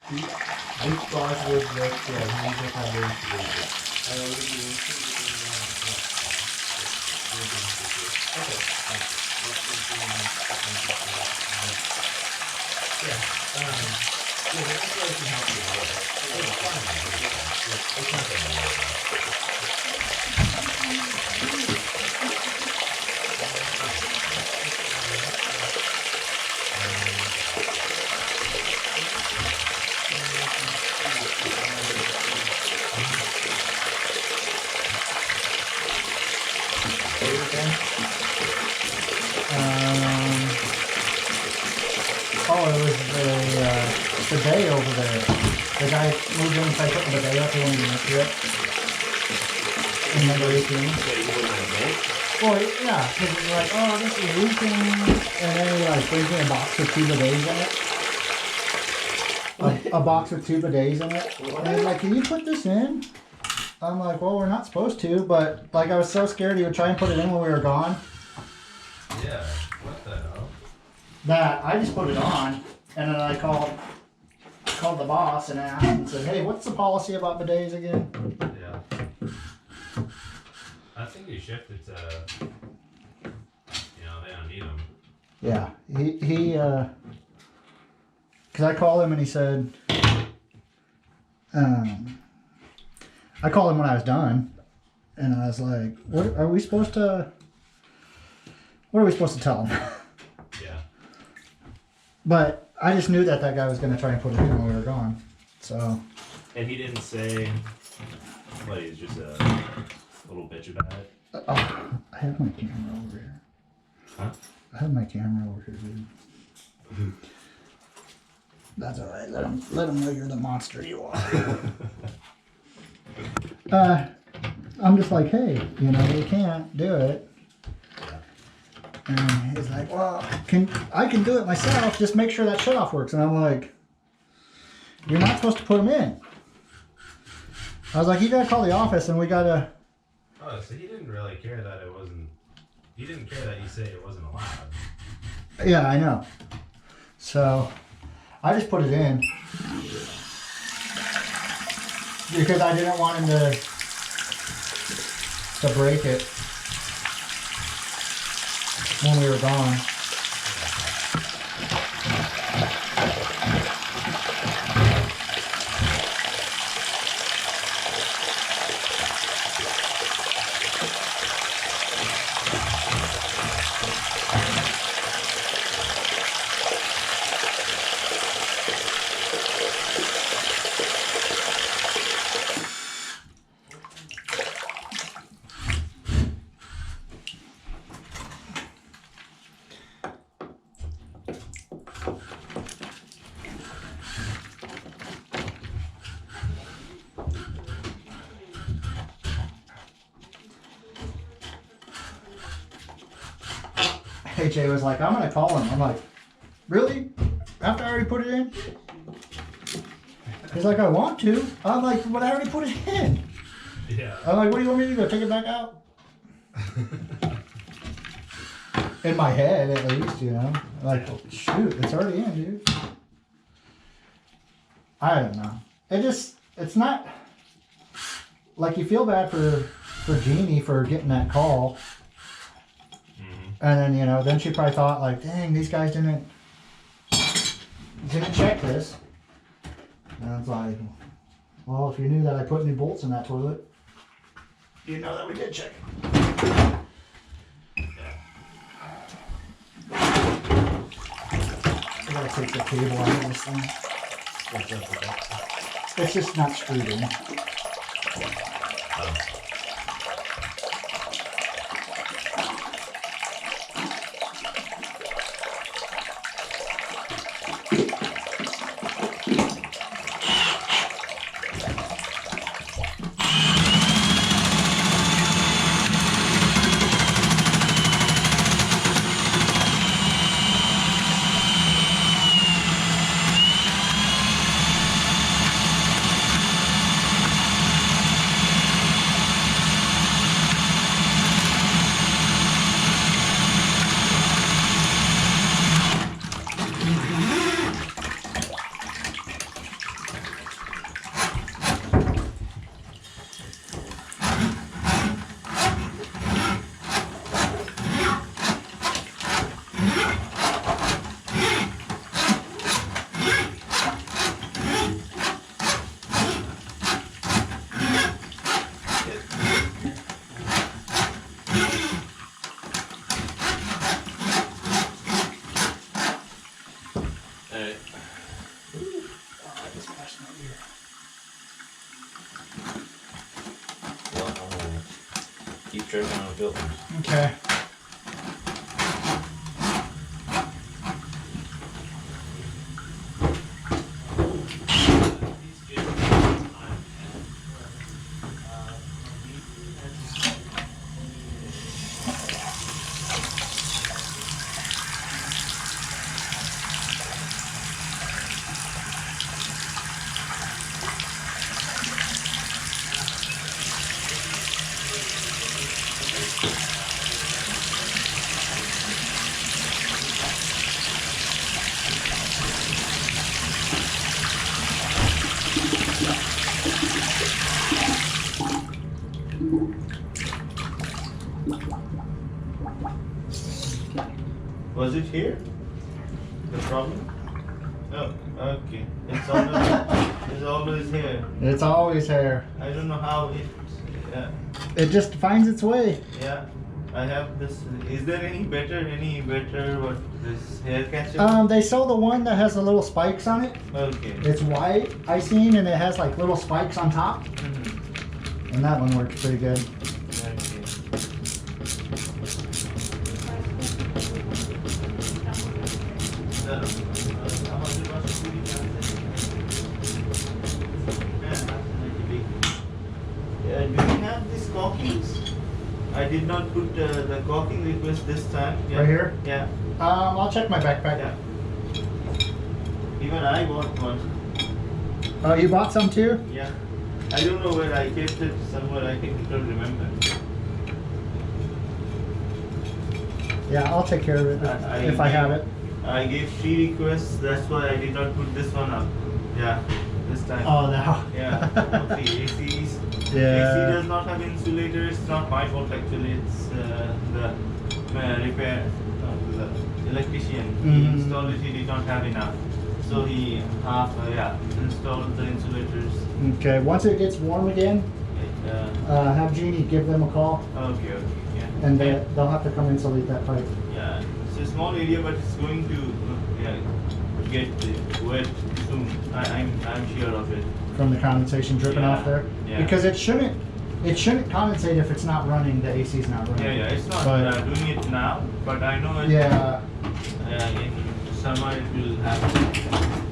This part was left here. He just had to integrate it. I already mentioned it in okay. Let's continue. Yeah. Yeah, that's why I can help you with it. It's fine. It's not gonna Oh, it was the bidet over there. The guy moved in and started putting the bidet up here when he went through it. In number 18. So you wouldn't admit? Well, yeah, because it's like, oh, this is leaking. And then he like brings me a box with 2 bidets in it. A box with 2 bidets in it. And he's like, can you put this in? I'm like, well, we're not supposed to, but like I was so scared he would try and put it in when we were gone. Yeah, what the hell? That I just put it on, and then I called the boss and asked and said, hey, what's the policy about bidets again? Yeah. I think you shifted to, they don't need them. Yeah, he because I called him and he said, I called him when I was done, and I was like, what are we supposed to tell him? Yeah. But I just knew that guy was going to try and put it in when we were gone, so. And he didn't say, what, he's just a little bitch about it? Oh, I have my camera over here. Huh? I have my camera over here, dude. That's alright, let him know you're the monster you are. I'm just like, hey, you can't do it. And he's like, well, I can do it myself, just make sure that shutoff works. And I'm like, you're not supposed to put them in. I was like, you gotta call the office and we gotta. Oh, so he didn't really care that it wasn't, he didn't care that you say it wasn't allowed. Yeah, I know. So, I just put it in. Because I didn't want him to break it when we were gone. AJ was like, I'm gonna call him. I'm like, really? After I already put it in? He's like, I want to. I'm like, but I already put it in. Yeah. I'm like, what do you want me to do? Take it back out? In my head, at least, I'm like, oh, shoot, it's already in, dude. I don't know. It's not, like, you feel bad for Jeannie for getting that call. And then, then she probably thought, like, dang, these guys didn't check this. And it's like, well, if you knew that I put new bolts in that toilet, you'd know that we did check it. I gotta take the cable out of this thing. It's just not screwed in. check on the filters. Okay. Was it here? The problem? Oh, okay. It's always here. It's always here. I don't know how it. It just finds its way. Yeah. I have this. Is there any better what this hair catcher? They sell the one that has the little spikes on it. Okay. It's white, I seen, and it has like little spikes on top. Mm-hmm. And that one works pretty good. Okay. How much it was to be do you have these caulkings? I did not put the caulking request this time. Yeah. Right here? Yeah. I'll check my backpack. Yeah. Even I bought one. Oh, you bought some too? Yeah. I don't know where I kept it. Somewhere I can't remember. Yeah, I'll take care of it if I have it. I gave 3 requests. That's why I did not put this one up. Yeah. This time. Oh, no. Yeah. Okay. ACs. Yeah. AC does not have insulator. It's not my fault actually. It's the repair, the electrician. He Mhm. installed it. He did not have enough, so he installed the insulators. Okay, once it gets warm again, have Jeannie give them a call, Okay. Yeah. and they'll have to come insulate that pipe. Yeah. It's a small area, but it's going to get wet soon. I'm sure of it. From the condensation dripping Yeah, off there. yeah. Because it shouldn't condensate if it's not running, the AC's not running. Yeah. It's not But- doing it now, but I know it. Yeah. In summer it will happen.